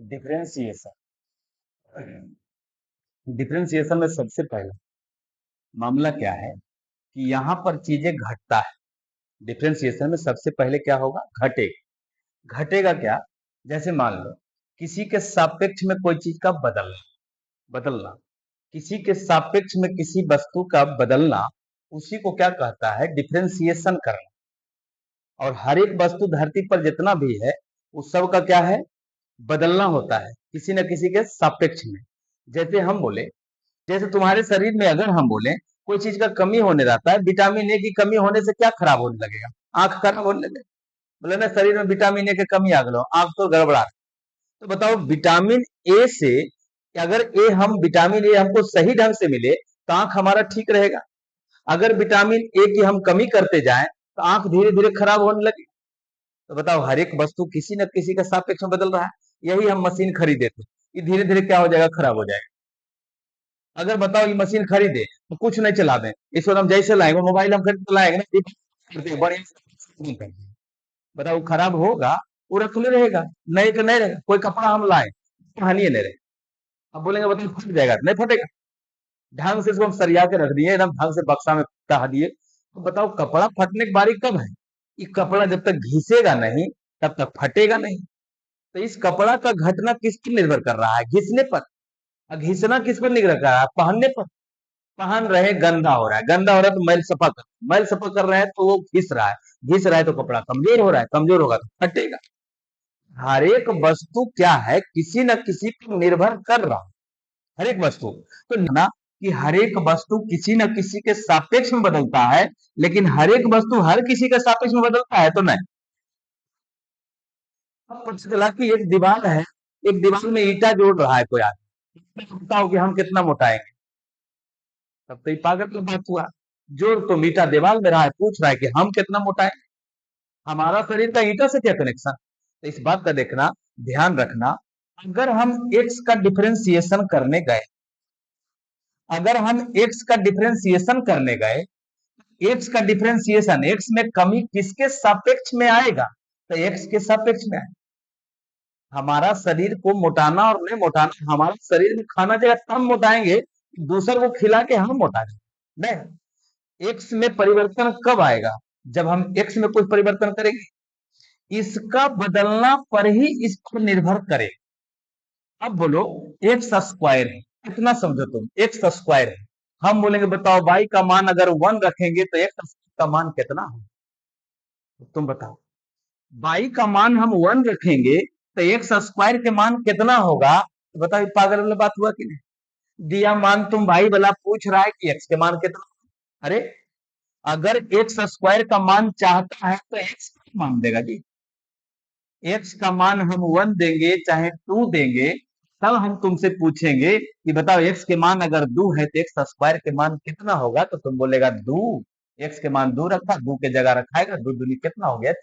Differentiation. Differentiation में सबसे पहला मामला क्या है कि यहाँ पर चीजें घटता है। डिफरेंशिएशन में सबसे पहले क्या होगा, घटेगा। घटेगा क्या, जैसे मान लो किसी के सापेक्ष में कोई चीज का बदलना बदलना किसी के सापेक्ष में किसी वस्तु का बदलना, उसी को क्या कहता है, डिफरेंशिएशन करना। और हर एक वस्तु धरती पर जितना भी है उस सब का क्या है, बदलना होता है किसी न किसी के सापेक्ष में। जैसे हम बोले, जैसे तुम्हारे शरीर में अगर हम बोले कोई चीज का कमी होने रहता है, विटामिन ए की कमी होने से क्या खराब होने लगेगा, आंख खराब होने लगेगा। बोले ना शरीर में विटामिन ए की कमी आ गई, आंख तो गड़बड़ा। तो बताओ विटामिन ए से, अगर ए हम विटामिन ए हमको सही ढंग से मिले तो आंख हमारा ठीक रहेगा। अगर विटामिन ए की हम कमी करते जाएं तो आंख धीरे धीरे खराब होने लगे। तो बताओ हर एक वस्तु किसी न किसी का सापेक्ष में बदल रहा है। यही हम मशीन खरीदे थे, ये धीरे धीरे क्या हो जाएगा, खराब हो जाएगा। अगर बताओ ये मशीन खरीदे तो कुछ नहीं चला दें, इसको हम जैसे लाएंगे, मोबाइल हम खरीद लाएंगे ना, बढ़िया से बताओ वो खराब होगा, वो रख में रहेगा, नहीं तो नहीं रहेगा। कोई कपड़ा हम लाए, पहनिए नहीं रहे, अब बोलेंगे बताओ फट जाएगा, नहीं फटेगा। ढंग से इसको हम सरिया के रख दिए, एकदम ढंग से बक्सा में कहा दिए, तो बताओ कपड़ा फटने की बारी कब है, ये कपड़ा जब तक घिसेगा नहीं तब तक फटेगा नहीं। तो इस कपड़ा का घटना किस पर निर्भर कर रहा है, घिसने पर। और घिसना किस पर निर्भर कर रहा है, पहनने पर। पहन रहे गंदा हो रहा है, गंदा हो रहा है तो मैल सफा कर रहे हैं तो वो घिस रहा है, घिस रहा है तो कपड़ा कमजोर हो रहा है, कमजोर होगा तो फटेगा। हर एक वस्तु क्या है, किसी न किसी पर निर्भर कर रहा है, हर एक वस्तु। तो ना कि हर एक वस्तु किसी न किसी के सापेक्ष में बदलता है, लेकिन हर एक वस्तु हर किसी के सापेक्ष में बदलता है तो नहीं। अब पता चला कि एक दीवार है, एक दीवार में ईटा जोड़ रहा है कोई आदमी, बताओ कि हम कितना मोटाएंगे। तब तो ये पागल की बात हुआ। जोड़ तो ईटा दीवार में रहा है, पूछ रहा है कि हम कितना मोटाएंगे। हमारा शरीर का ईटा से क्या कनेक्शन। तो इस बात का देखना, ध्यान रखना। अगर हम एक्स का डिफरेंशिएशन करने गए, अगर हम एक्स का डिफरेंशिएशन करने गए, एक्स का डिफरेंशिएशन, एक्स में कमी किसके सापेक्ष में आएगा, तो एक्स के सापेक्ष में आएगा। हमारा शरीर को मोटाना और नहीं मोटाना, हमारा शरीर में खाना चाहिए तब मोटाएंगे, दूसर को खिला के हम मोटा जाएंगे नहीं। एक्स में परिवर्तन कब आएगा, जब हम एक्स में कोई परिवर्तन करेंगे, इसका बदलना पर ही इस पर निर्भर करे। अब बोलो एक्स स्क्वायर है, कितना समझो तुम, एक्स स्क्वायर है। हम बोलेंगे बताओ वाई का मान अगर 1 रखेंगे तो एक्स का मान कितना हो, तुम बताओ। वाई का मान हम 1 रखेंगे तो एक्स स्क्वायर के मान कितना होगा, तो बताओ पागल वाला बात हुआ कि नहीं। दिया मान तुम वाई वाला पूछ रहा है कि एक्स के मान कितना। अरे अगर एक्स स्क्वायर का मान चाहता है तो एक्स का मान देगा जी। एक्स का मान हम 1 देंगे चाहे 2 देंगे, तब हम तुमसे पूछेंगे कि बताओ एक्स के मान अगर 2 है तो एक्स स्क्वायर के मान कितना होगा, तो तुम बोलेगा 2। एक्स के मान 2 रखा, 2 के जगह रखाएगा, 2 दूनी कितना हो गया।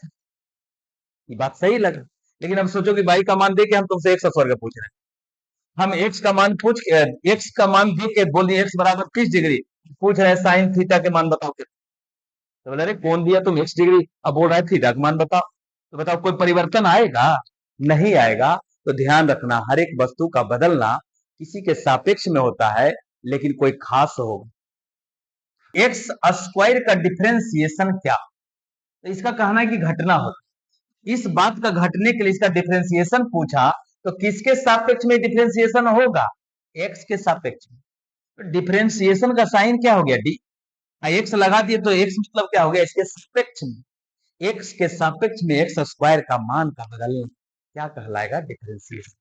ये बात सही लगा। लेकिन अब सोचो कि वाई का मान दे के हम तुमसे एक्स स्क्वायर का पूछ रहे हैं। हम एक्स का मान एक्स का मान दे के बोलिए एक्स बराबर 30 डिग्री, पूछ रहे हैं साइन थीटा के मान बताओ कितना। तो बोले अरे कौन दिया तुम एक्स डिग्री, अब बोल रहा है थीटा का मान बताओ। तो बताओ कोई परिवर्तन आएगा, नहीं आएगा। तो ध्यान रखना, हर एक वस्तु का बदलना किसी के सापेक्ष में होता है, लेकिन कोई खास होगा। एक्स स्क्वायर का डिफरेंशिएशन क्या, तो इसका कहना है कि घटना होता। इस बात का घटने के लिए इसका डिफरेंशिएशन पूछा, तो किसके सापेक्ष में डिफरेंशिएशन होगा, एक्स के सापेक्ष में। तो डिफरेंशिएशन का साइन क्या हो गया, डी। एक्स लगा दिए तो एक्स मतलब क्या हो गया, इसके सापेक्ष में। एक्स के सापेक्ष में एक्स स्क्वायर का मान का बदलना क्या कहलाएगा, डिफरेंशिएशन।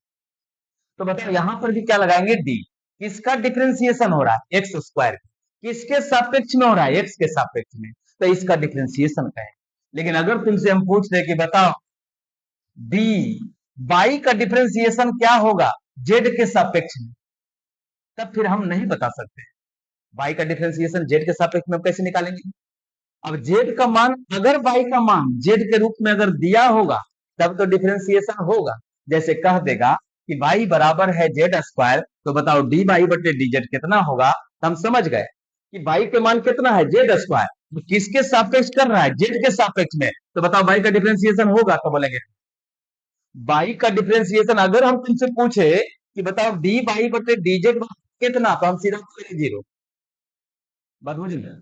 तो बताओ यहां पर भी क्या लगाएंगे, डी। किसका डिफरेंशिएशन हो रहा है, एक्स स्क्वायर। किसके सापेक्ष में हो रहा है, एक्स के सापेक्ष में, तो इसका डिफरेंशिएशन कहें। लेकिन अगर तुमसे हम पूछ रहे कि बताओ डी बाई का डिफरेंशिएशन क्या होगा, जेड के सापेक्ष में, तब फिर हम नहीं बता सकते। बाई का डिफरेंशिएशन जेड के सापेक्ष में हम कैसे निकालेंगे। अब जेड का मान, अगर बाई का मान जेड के रूप में अगर दिया होगा तब तो डिफरेंशिएशन होगा। जैसे कह देगा कि बाई बराबर है जेड स्क्वायर, तो बताओ डी बाई बटे डी जेड कितना होगा, तो हम समझ गए कि बाई के मान कितना है, जेड स्क्वायर। तो किसके सापेक्ष कर रहा है, जेड के सापेक्ष में, तो बताओ बाई का डिफरेंशिएशन होगा, तो बोलेंगे बाई का डिफरेंशिएशन अगर हम तुमसे पूछे कि बताओ डी बाई बटे डी जेड कितना, तो हम सीधा बोलेंगे जीरो। बात बुझ गए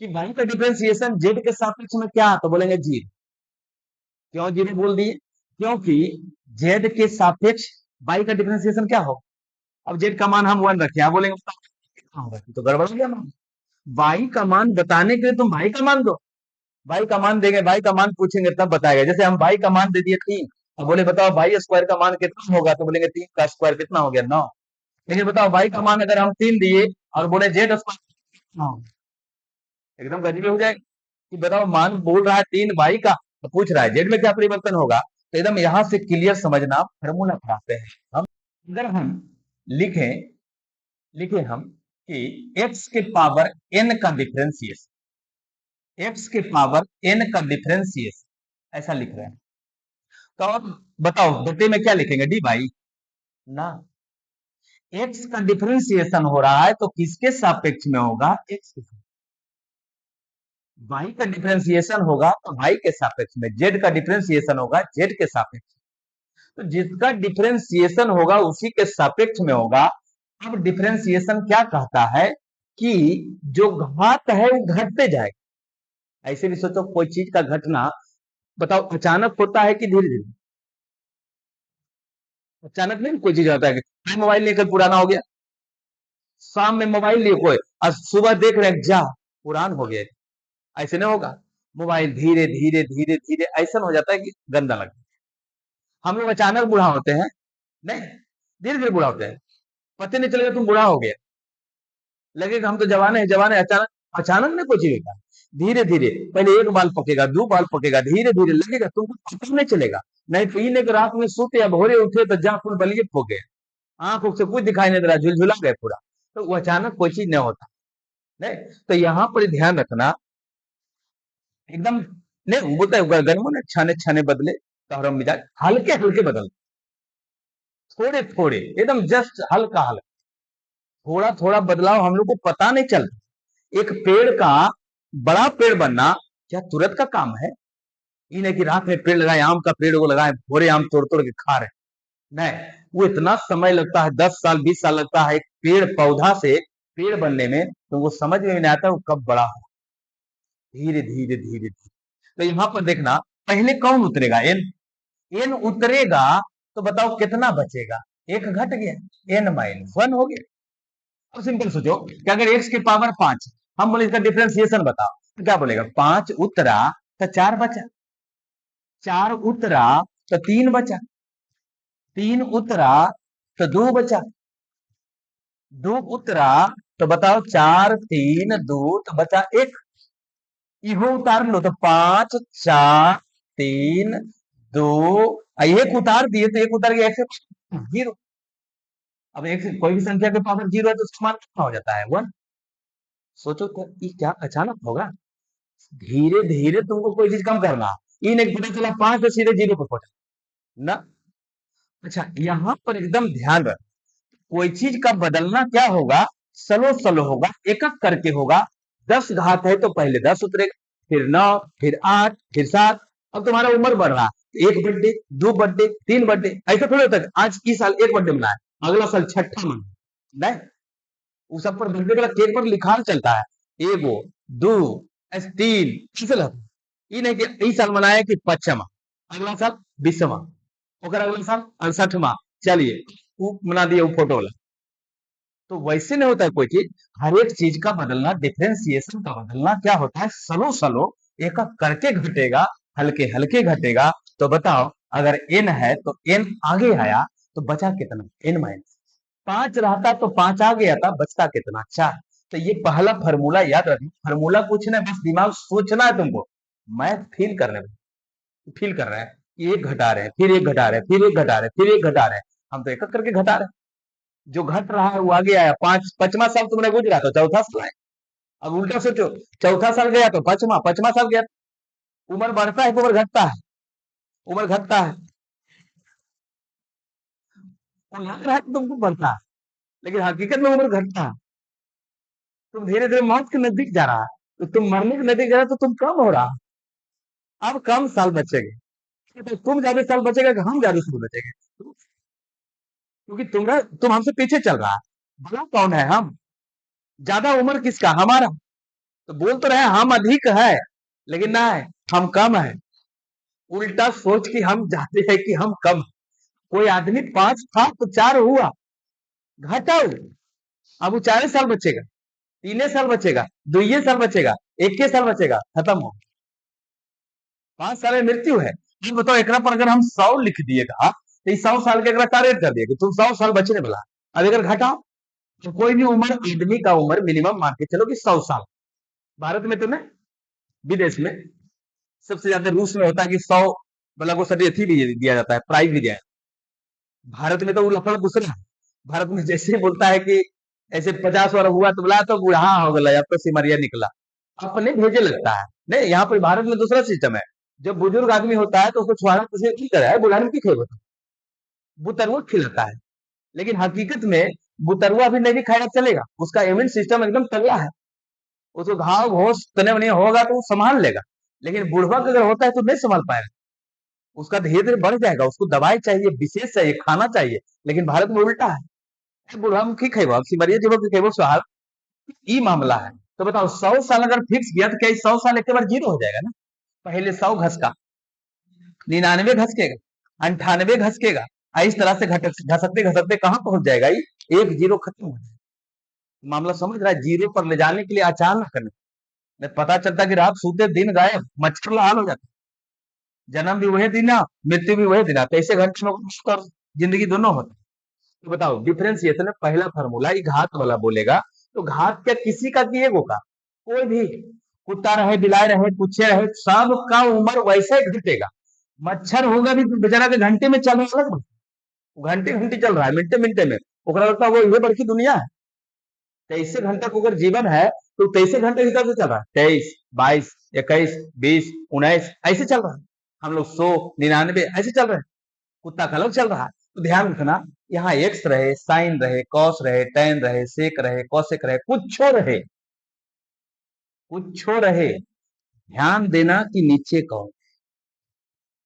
कि बाई का डिफरेंशिएशन जेड के सापेक्ष में क्या, तो बोलेंगे जीरो। क्यों जीरो बोल दिए? क्योंकि जेड के सापेक्ष बाई का डिफरेंशिएशन क्या हो। अब जेड का मान हम 1 रखे, आप बोलेंगे कितना होगा, तो गड़बड़ हो गया मान। बाई का मान बताने के लिए तुम बाई का मान दो, बाई का मान देंगे, बाई का मान पूछेंगे तब बताएगा। जैसे हम बाई का मान दे दिए 3, अब बोले बताओ बाई स्क्वायर का मान कितना होगा, तो बोलेंगे 3 का स्क्वायर कितना हो गया 9। लेकिन बताओ बाई का मान अगर हम 3 दिए और बोले जेड स्क्वायर कितना होगा, एकदम गजब हो जाएगा कि बताओ मान बोल रहा है 3 बाई का, तो पूछ रहा है जेड में क्या परिवर्तन होगा। तो एकदम यहां से क्लियर समझना, फॉर्मूला पढ़ाते हैं हम। अगर हम लिखें लिखे हम कि x के पावर n का डिफरेंशिएशन, x के पावर n का डिफरेंशिएशन ऐसा लिख रहे हैं, तो अब बताओ बटे में क्या लिखेंगे, डी बाई ना। x का डिफरेंशिएशन हो रहा है तो किसके सापेक्ष में होगा, x के सापेक्ष। y का डिफरेंशिएशन होगा तो y के सापेक्ष में, z का डिफरेंशिएशन होगा z के सापेक्ष। तो जिसका डिफरेंशिएशन होगा उसी के सापेक्ष में होगा। अब डिफरेंशिएशन क्या कहता है कि जो घात है वो घटते जाएगा। ऐसे भी सोचो कोई चीज का घटना बताओ अचानक होता है कि धीरे धीरे। अचानक नहीं कोई चीज होता है कि मोबाइल लेकर पुराना हो गया, शाम में मोबाइल लिए कोई और सुबह देख रहे हैं जा पुरान हो गया, ऐसे नहीं होगा। मोबाइल धीरे धीरे धीरे धीरे ऐसा हो जाता है कि गंदा लगता है। हम लोग अचानक बूढ़ा होते हैं नहीं, धीरे धीरे बूढ़ा होते हैं, पता नहीं चलेगा तुम बूढ़ा हो गया, लगेगा हम तो जवान है जवान है। अचानक अचानक नहीं कोई चीज होता, धीरे धीरे पहले एक बाल पकेगा, 2 बाल पकेगा, धीरे धीरे लगेगा तुमको पता नहीं चलेगा। नहीं तो इन्हें रात में सोते या भोरे उठे तो जा फुल बलिए हो गए, आंखों से कुछ दिखाई नहीं दे रहा, झुलझुला गए पूरा। तो वो अचानक कोई चीज नहीं होता नहीं। तो यहाँ पर ध्यान रखना एकदम नहीं बोलता है गर्मियों ने छाने छाने बदले तो हम मिजाज हल्के हल्के बदल, थोड़े थोड़े एकदम जस्ट हल्का हल्का, थोड़ा थोड़ा बदलाव हम लोग को पता नहीं चलता। एक पेड़ का बड़ा पेड़ बनना क्या तुरंत का काम है? ये नहीं कि रात में पेड़ लगाए, आम का पेड़ वो लगाए, भोरे आम तोड़ तोड़ के खा रहे, नहीं। वो इतना समय लगता है, 10 साल 20 साल लगता है एक पेड़ पौधा से पेड़ बनने में, तो वो समझ में नहीं आता वो कब बड़ा हो, धीरे धीरे धीरे धीरे। तो यहाँ पर देखना पहले कौन उतरेगा, एन। एन उतरेगा तो बताओ कितना बचेगा, एक घट गया, n-1 हो गया। अब सिंपल सोचो कि अगर x की पावर 5, हम बोले इसका डिफरेंशिएशन बताओ, तो क्या बोलेगा, 5 उतरा तो 4 बचा, 4 उतरा तो 3 बचा, 3 उतरा तो 2 बचा, 2 उतरा तो बताओ 4 3 2 तो बचा 1। इहो उतार लो तो 5 4 3 2, एक उतार दिए तो एक उतार गया, एक से 0। अब एक से कोई भी संख्या के पावर 0 है तो उसका मान कितना हो जाता है, 1। सोचो तो ये क्या अचानक होगा, धीरे धीरे तुमको कोई चीज कम करना, इन एक पता चला 5 तो सीधे 0 पे पहुंचा ना। अच्छा यहाँ पर एकदम ध्यान रख, कोई चीज का बदलना क्या होगा, स्लो स्लो होगा, एक एक करके होगा। 10 घात है तो पहले 10 उतरेगा, फिर 9, फिर 8, फिर 7। अब तुम्हारा उम्र बढ़ रहा है, 1 बर्थडे 2 बर्थडे 3 बर्थडे ऐसा थोड़ा होता है आज इस साल 1 बर्थडे मनाया, अगला साल 6ठा मना नहीं। वो सब पर बर्थडे का केक पर लिखा चलता है, 1 2 3 ऐसे लगता है। ये नहीं कि इस साल मनाया कि 5वां, अगला साल 20वां, और अगला साल 68वां, चलिए वो मना दिया वो फोटो वाला। तो वैसे नहीं होता है कोई चीज, हर एक चीज का बदलना, डिफरेंशिएशन का बदलना क्या होता है, स्लो स्लो एक एक करके घटेगा, हल्के हल्के घटेगा। तो बताओ अगर n है तो n आगे आया तो बचा कितना, n-5 रहता तो 5 आ गया था, बचता कितना 4। तो ये पहला फार्मूला याद रखना, फार्मूला कुछ नहीं, बस दिमाग सोचना है तुमको, मैथ फील करने में, फील कर रहे हैं कि एक घटा रहे हैं फिर एक घटा रहे हैं फिर एक घटा रहे हैं फिर एक घटा रहे हैं, हम तो एक एक करके घटा रहे हैं। जो घट रहा है वो आगे आया, 5वां साल तुमने गुजरा तो चौथा साल आए। अब उल्टा सोचो, चौथा साल गया तो 5वां, 5वां साल गया। उम्र बढ़ता है कि उम्र घटता है, उम्र घटता है। तो लग रहा है कि तुमको बढ़ता है, लेकिन हकीकत में उम्र घटता है। तुम धीरे धीरे मौत के नजदीक जा रहा है, तो तुम मरने के नजदीक जा रहा है, तो तुम कम हो रहा, अब कम साल बचेंगे। तो तुम ज्यादा साल बचेगा कि हम ज्यादा साल बचेंगे? क्योंकि तुम हमसे पीछे चल रहा है। बड़ा कौन है? हम। ज्यादा उम्र किसका? हमारा। तो बोल तो रहे हम अधिक है, लेकिन ना है, हम कम है। उल्टा सोच कि हम जाते हैं कि हम कम। कोई आदमी 5 था तो 4 हुआ, घटाओ। अब वो 4 साल बचेगा, 3 साल बचेगा, 2 साल बचेगा, 1 साल बचेगा, खत्म हो। 5 साल में मृत्यु है। ये बताओ, एकरा पर अगर हम 100 लिख दिएगा तो 100 साल के एकरा टारगेट कर दिए कि तुम 100 साल बचने वाला। अब अगर घटाओ तो कोई भी उम्र, आदमी का उम्र मिनिमम मान के चलो कि 100 साल। भारत में तो नहीं, विदेश में सबसे ज्यादा रूस में होता है कि 100 मतलब वो सभी अथी भी दिया जाता है, प्राइज भी दिया जाता है। भारत में तो वो लफड़ा दूसरा है। भारत में जैसे ही बोलता है कि ऐसे 50 वर्ष हुआ तो बोला तो बूढ़ा हो गया, अब तो सिमरिया निकला, अपने भेजे लगता है। नहीं, यहाँ पर भारत में दूसरा सिस्टम है। जब बुजुर्ग आदमी होता है तो उसको छुआना किसी की तरह है, बुढ़ाने की खेल बुतरुआ खिलाता है। लेकिन हकीकत में बुतरुआ भी नहीं भी खाएगा चलेगा, उसका इम्यून सिस्टम एकदम तगड़ा है। उसको घाव घोष तने वने होगा तो वो संभाल लेगा। लेकिन बुढ़वा का अगर होता है तो नहीं संभाल पाएगा, उसका धीरे धीरे बढ़ जाएगा। उसको दवाई चाहिए, विशेष चाहिए, खाना चाहिए। लेकिन भारत में उल्टा है, बुढ़वा मुखी खेबो, सिमरिया जीवो की खेबो सुहाग, ई मामला है। तो बताओ, 100 साल अगर फिक्स किया तो क्या 100 साल एक बार जीरो हो जाएगा ना? पहले 100 घसका, 99 घसकेगा, 98 घसकेगा, इस तरह से घसकते घसकते कहां पहुंच जाएगा? ये एक जीरो खत्म हो जाएगा। मामला समझ रहा है? जीरो पर ले जाने के लिए अचानक करना, नहीं पता चलता कि रात सोते दिन गायब, मच्छर लाल हो जाता। जन्म भी वही दिन, मृत्यु भी वही दिन, 23 घंटे में कर जिंदगी दोनों होता। तो बताओ, डिफरेंशिएशन में पहला फार्मूला घात वाला बोलेगा तो घात क्या किसी का कि एगो का? कोई भी, कुत्ता रहे, बिलाई रहे, पुच्छे रहे, सबका उम्र वैसे ही घटेगा। मच्छर होगा भी तो बेचारा के घंटे में चल रहा है, घंटे घंटे चल रहा है, मिनटे मिनटे में। ओकरा लगता है वो ये बड़की दुनिया है। 23 घंटा को अगर जीवन है तो 23 घंटे हिसाब से चल रहा है, 23, 22, 21, 20, 19 ऐसे चल रहा है। हम लोग 100, 99 ऐसे चल रहे हैं। कुत्ता का अलग चल रहा है। तो ध्यान रखना, यहाँ एक्स रहे, साइन रहे, कॉस रहे, टेन रहे, सेक रहे, कौशिक रहे, कुछो रहे, कुछो रहे, ध्यान देना कि नीचे कौन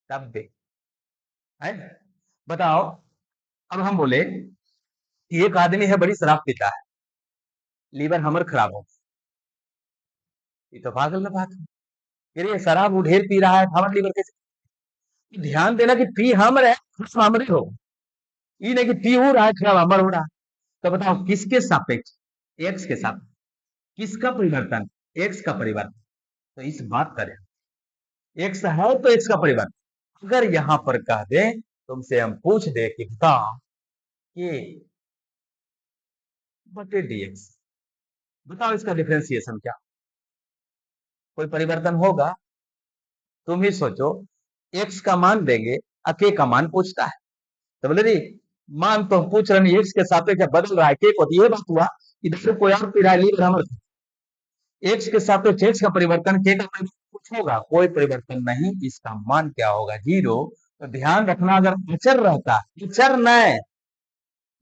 तब दे है। बताओ, अब हम बोले एक आदमी है बड़ी शराब पीता है, लीवर हमर खराब हो, ये तो पागल ना बात है। फिर ये शराब वो ढेर पी रहा है, हमारे लीवर कैसे? ध्यान देना कि पी हम रहे, हमरे हो, ये नहीं कि पी हो रहा है खराब हमर हो रहा है। तो बताओ किसके सापेक्ष? एक्स के सापेक्ष। किसका परिवर्तन? एक्स का परिवर्तन। तो इस बात करें, एक्स है तो एक्स का परिवर्तन। अगर यहां पर कह दे, तुमसे हम पूछ दे कि बताओ ये बटे डीएक्स, बताओ इसका डिफरेंशिएशन क्या? कोई परिवर्तन होगा? तुम ही सोचो। एक्स का मान देंगे, के का मान पूछता है तो बोले रे, मान तो हम पूछ रहे हैं एक्स के सापेक्ष बदल रहा है, के को ये बात हुआ इधर से कोई और पी रहा है, लीवर हमर, एक्स के सापेक्ष एक्स का परिवर्तन, के का परिवर्तन कुछ होगा? कोई परिवर्तन नहीं, इसका मान क्या होगा? जीरो। तो ध्यान रखना, अगर अचर रहता, अचर नहीं,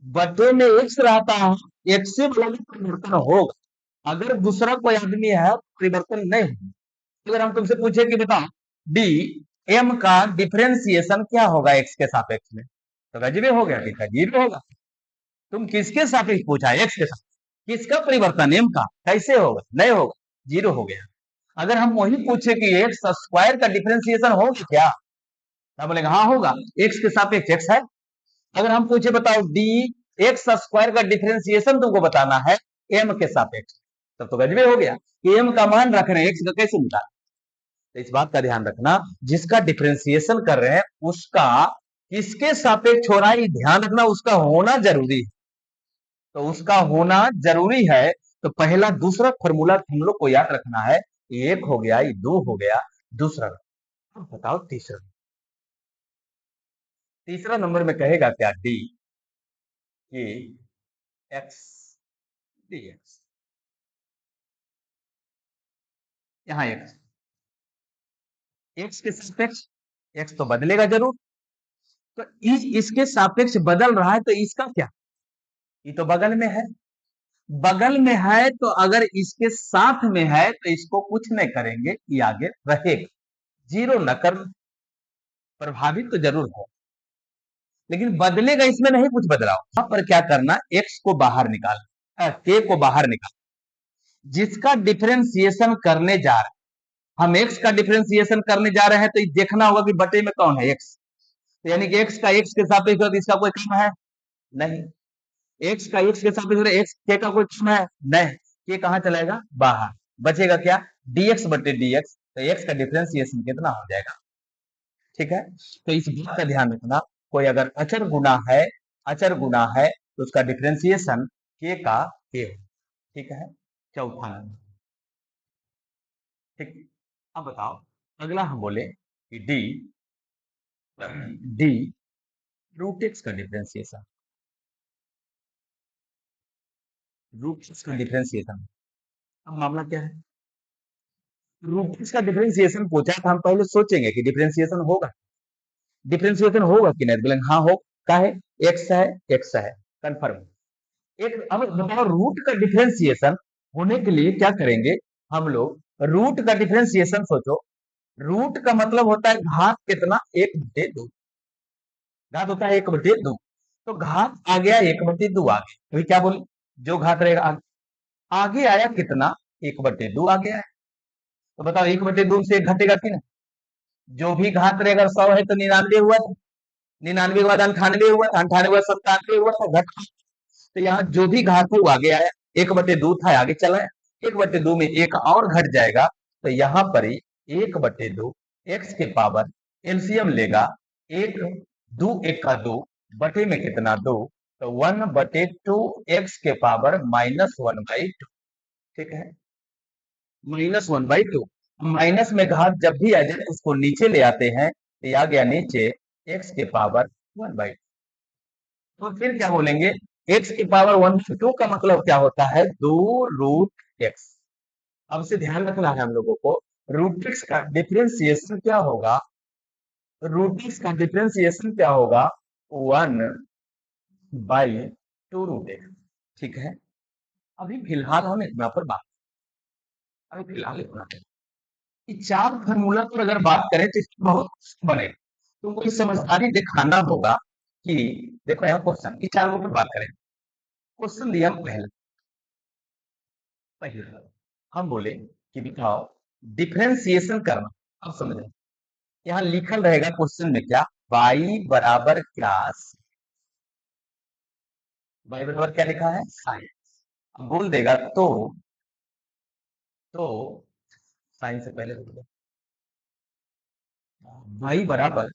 बटे में एक्स रहता है, एक्स से वाला परिवर्तन होगा। अगर दूसरा कोई आदमी है परिवर्तन नहीं होगा। अगर हम तुमसे पूछे कि बताओ डी एम का डिफरेंशिएशन क्या होगा एक्स के सापेक्ष में, तो गजबे हो गया, ठीक है जीरो होगा। तुम किसके सापेक्ष पूछा? एक्स के साथ। किसका परिवर्तन? एम का। कैसे होगा? नहीं होगा, जीरो हो गया। अगर हम वही पूछे कि एक्स स्क्वायर का डिफरेंशिएशन होगा क्या, तो बोलेगा हाँ होगा, एक्स के सापेक्ष एक्स है। अगर हम पूछे बताओ डी एक्स स्क्वायर का डिफरेंशिएशन तुमको बताना है एम के सापेक्ष, तब तो गजबे हो गया कि एम का मान रख रहे हैं, एक्स का कैसे निकाल। तो इस बात का ध्यान रखना, जिसका डिफरेंशिएशन कर रहे हैं उसका किसके सापेक्ष हो रहा है, ध्यान रखना, उसका होना जरूरी है। तो उसका होना जरूरी है। तो पहला दूसरा फॉर्मूला हम लोग को याद रखना है। एक हो गया, ये दो हो गया, दूसरा। बताओ तीसरा, तीसरा नंबर में कहेगा क्या? डी कि एक्स डी एक्स, यहाँ एक्स, एक्स के सापेक्ष एक्स तो बदलेगा जरूर। तो इसके सापेक्ष बदल रहा है तो इसका क्या? ये तो बगल में है, बगल में है तो अगर इसके साथ में है तो इसको कुछ नहीं करेंगे, ये आगे रहेगा, जीरो न कर। प्रभावित तो जरूर हो, लेकिन बदलेगा इसमें नहीं कुछ बदलाव। यहाँ पर क्या करना, एक्स को बाहर निकाल, के को बाहर निकाल, जिसका डिफरेंशिएशन करने जा रहे हैं हम, एक्स का डिफरेंशिएशन करने जा रहे हैं, तो देखना होगा कि बटे में कौन है, एक्स। तो यानी कि एक्स का एक्स के सापेक्ष होगा, इसका कोई काम है नहीं। एक्स का एक्स के सापेक्ष, एक्स के का कोई काम है नहीं, के कहां चलाएगा, बाहर। बचेगा क्या, dx बटे dx। तो एक्स का डिफरेंशिएशन कितना हो जाएगा, ठीक है। तो इस बात का ध्यान रखना, कोई अगर अचर गुना है, अचर गुना है, तो उसका डिफरेंशिएशन के का के हो, ठीक है। चौथा नंबर, ठीक। अब बताओ, अगला हम बोले कि डी रूट एक्स का डिफरेंशिएशन, रूट एक्स का डिफरेंशिएशन। अब मामला क्या है, रूट एक्स का डिफरेंशिएशन पूछा तो हम पहले सोचेंगे कि डिफरेंशिएशन होगा, डिफरेंशिएशन होगा कि नहीं, बोलेंगे हाँ हो, का है, एक्स है, एक्स है, कंफर्म। एक अब बताओ, रूट का डिफरेंशिएशन होने के लिए क्या करेंगे हम लोग, रूट का डिफरेंशिएशन सोचो, रूट का मतलब होता है घात कितना, 1/2, घात होता है 1/2। तो घात आ गया 1/2 आ गया, अभी क्या बोले, जो घात रहेगा आगे आया कितना, 1/2 आ गया है। तो बताओ 1/2 से एक घटेगा कि नहीं, जो भी घात रहेगा 100 है तो 99 हुआ था, 99 के बाद 98 हुआ था, 98 के बाद 97 हुआ था, घट। तो यहाँ जो भी घात है वो आगे आया, 1/2 था आगे चला है, 1/2 में एक और घट जाएगा, तो यहाँ पर ही 1/2 एक्स के पावर, एलसीएम लेगा, एक दो एक का दो, बटे में कितना दो, तो 1/2 एक्स के पावर -1/2, ठीक है, -1/2। माइनस में घात जब भी आ जाए उसको नीचे ले आते हैं, तो आ गया नीचे एक्स के पावर 1/2। तो फिर क्या बोलेंगे, एक्स की पावर 1/2 का मतलब क्या होता है, 2√x। अब से ध्यान रखना है हम लोगों को, रूट एक्स का डिफरेंशिएशन क्या होगा, रूट एक्स का डिफरेंशिएशन क्या होगा, 1/2√x, ठीक है। अभी फिलहाल हम इतना पर बात, अभी फिलहाल इतना पर ये चार फार्मूला पर अगर बात करें तो इसकी बहुत बने, तुमको इस समझदारी दिखाना होगा कि देखो यहाँ क्वेश्चन, ये चारों पर बात करें, क्वेश्चन दिया पहले, पहले हम बोले कि दिखाओ डिफरेंशिएशन करना। अब समझो, यहाँ लिखल रहेगा क्वेश्चन में क्या, y बराबर क्या, y बराबर क्या लिखा है, साइन। अब बोल देगा तो साइन से पहले बोल दो, y बराबर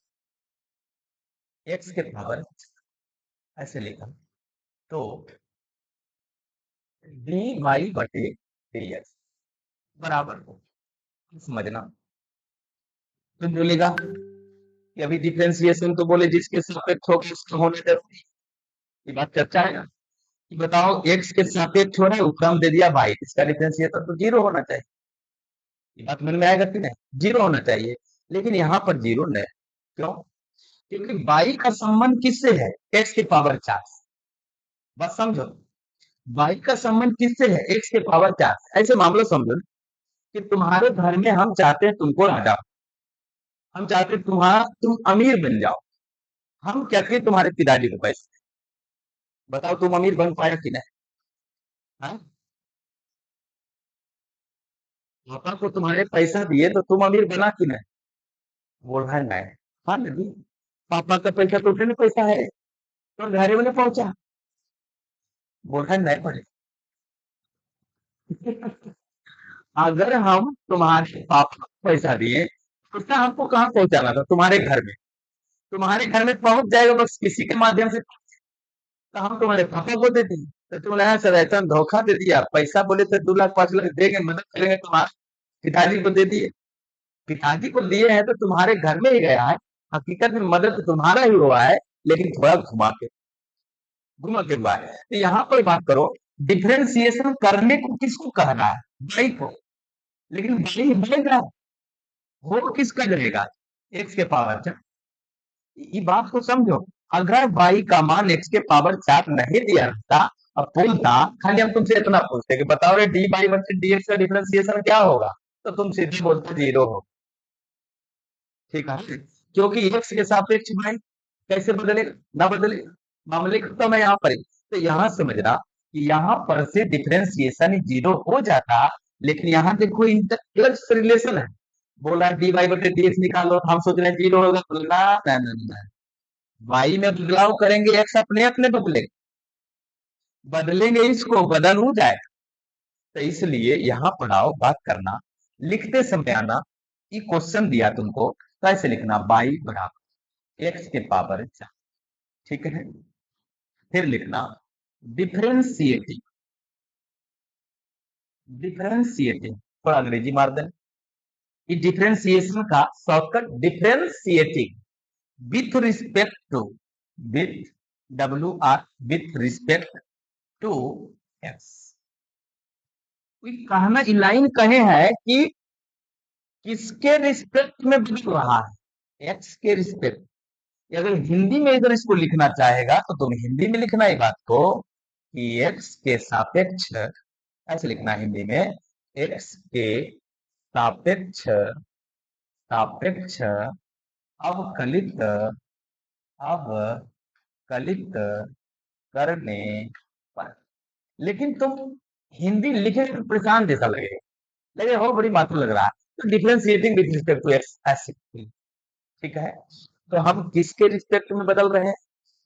x के पावर, ऐसे लिखा, तो dy बटे dx बराबर हो, समझना। तो बोलेगा कि अभी डिफरेंशिएशन तो बोले जिसके सापेक्ष होगा उसका होना जरूरी, ये बात चर्चा है ना, कि बताओ एक्स के सापेक्ष हो रहा है, क्रम दे दिया y, इसका डिफरेंशिएशन तो 0 होना चाहिए, ये बात मन में आएगा कि नहीं, 0 होना चाहिए, लेकिन यहाँ पर 0 नहीं, क्यों, क्योंकि y का संबंध किससे है, x के पावर 4, बस समझो, y का संबंध किससे है, x के पावर 4। ऐसे मामला समझो कि तुम्हारे घर में हम चाहते हैं तुमको राजा, हम चाहते हैं तुम अमीर बन जाओ, हम क्या करें तुम्हारे पिताजी को पैसे, बताओ तुम अमीर बन पाया कि नहीं, हाँ? पापा को तुम्हारे पैसा दिए तो तुम अमीर बना कि नहीं, बोल रहा है नहीं, हाँ नहीं, पापा का पैसा तो उठने पैसा है, तो घर में नहीं पहुंचा, बोल रहा है नहीं पड़े। अगर हम तुम्हारे पापा को पैसा दिए, तो उसका हमको कहाँ पहुंचाना था, तुम्हारे घर में, तुम्हारे घर में पहुंच जाएगा बस किसी के माध्यम से, तो हम तुम्हारे पापा को दे दिए, तो तुमने यहाँ सर ऐसा धोखा दे दिया, पैसा बोले थे 2 लाख 5 लाख देंगे, मदद करेंगे, तुम्हारे पिताजी को दे दिए, पिताजी को दिए हैं तो तुम्हारे घर में ही गया है, हकीकत में मदद तो तुम्हारा ही हुआ है, लेकिन थोड़ा घुमा के हुआ है। तो यहाँ पर बात करो, डिफरेंशिएशन करने को किसको कहना है, भाई को, लेकिन भाई बनेगा, वो किसका रहेगा, एक्स के पावर 4। ये बात को समझो, अगर y का मान x के पावर 4 नहीं दिया रहता, अब बोलता खाली हम तुमसे इतना पूछते कि बताओ रे डी बाई वन से dx का डिफरेंशिएशन क्या होगा, तो तुम सीधे बोलते 0 हो, ठीक है। क्योंकि एक्स के सापेक्ष वाई कैसे बदलेगा, ना बदले। मामले खत्म है यहाँ पर ही। तो यहाँ समझना कि यहाँ पर से डिफरेंशिएशन जीरो हो जाता, लेकिन यहाँ देखो इंटरप्लस रिलेशन है। बोला डी वाई बटे डी एक्स निकालो, हम सोच रहे हैं जीरो होगा, बोला ना ना ना, वाई में बदलाव करेंगे एक्स अपने अपने बदलेगा, बदलेंगे इसको बदल हो जाए। तो इसलिए यहाँ पढ़ाओ बात करना, लिखते समय आना कि क्वेश्चन दिया तुमको, कैसे लिखना, बाई बराबर एक्स के पावर 4, ठीक है। फिर लिखना डिफरेंशिएटिंग, डिफरेंशिएटिंग थोड़ा अंग्रेजी मार दें, कि डिफरेंशिएशन का shortcut differentiating with respect to, with W R, with respect to X. कहना लाइन कहे है कि किसके रिस्पेक्ट में बदल रहा है, एक्स के रिस्पेक्ट। अगर हिंदी में इधर इसको लिखना चाहेगा तो तुम हिंदी में लिखना है बात को, कि एक्स के सापेक्ष, ऐसे लिखना हिंदी में, एक्स के सापेक्ष, सापेक्ष अवकलित, अवकलित करने पर। लेकिन तुम हिंदी लिखे तो परेशान जैसा लगेगा, लगे हो बड़ी माथुर लग रहा है, तो differentiating with respect to X ऐसे, ठीक है। तो हम किसके रिस्पेक्ट में बदल रहे हैं,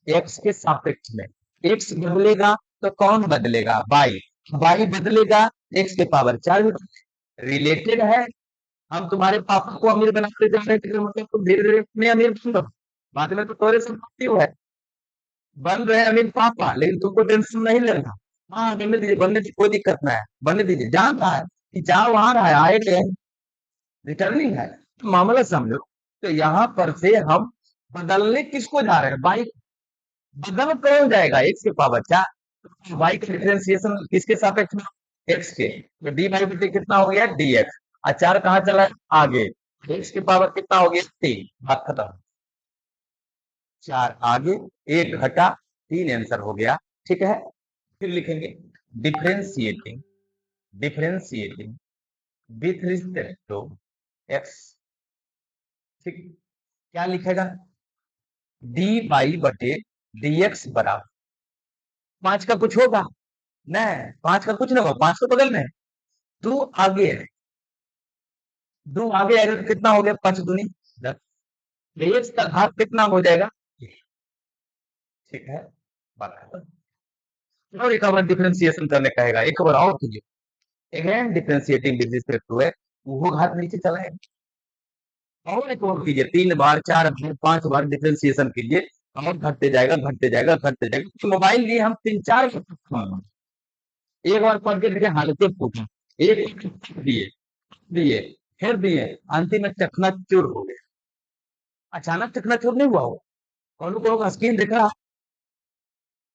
एक्स के सापेक्ष में। एक्स बदलेगा तो कौन बदलेगा, वाई, वाई बदलेगा एक्स के पावर 4, रिलेटेड है। हम तुम्हारे पापा को अमीर बनाते जा रहे थे, मतलब तुम धीरे धीरे अपने अमीर बन रहे हो, बाद में तो तोरे संपत्ति है, बन रहे अमीर पापा, लेकिन तुमको टेंशन नहीं लेना। हाँ बनने दीजिए, बनने दीजिए, कोई दिक्कत ना है, बनने दीजिए। जहां रहा है कि जहां वहां रहा है, आए रिटर्निंग है, तो मामला समझो। तो यहाँ पर से हम बदलने किसको जा रहे हैं, बाई, बदल कौन जाएगा, एक्स के पावर 4, वाई का डिफरेंशिएशन किसके सापेक्ष में, एक्स के, तो डी वाई बटे कितना हो गया, डी एक्स, और 4 कहाँ चला है? आगे, एक्स के पावर कितना हो गया, 3, बात खत्म। 4 आगे, 1 घटा, 3 आंसर हो गया, ठीक है। फिर लिखेंगे differentiating, differentiating with respect to X, ठीक। क्या लिखेगा, डी वाई बटे डी एक्स बराबर, 5 का कुछ होगा, नहीं 5 का कुछ नहीं होगा, 5 तो बगल में है, 2 आगे है, 2 आगे आएगा तो कितना हो गया, 5 दूनी 10, एक्स का घात कितना हो जाएगा, ठीक है, बात खत्म। और एक बार डिफरेंशिएशन करने कहेगा, एक बार और कीजिए, again differentiating with respect to X, वो घात नीचे चला है, और एक और कीजिए, 3 बार 4 बार 5 बार डिफरेंशिएशन कीजिए, और घटते जाएगा घटते जाएगा घटते जाएगा। तो मोबाइल लिए हम 3 4 एक बार पढ़ के देखे, हालतें पूछा, एक दिए, दिए, फिर दिए, अंतिम में चकनाचूर हो गया। अचानक चकनाचूर नहीं हुआ हो, कौन को स्क्रीन दिख रहा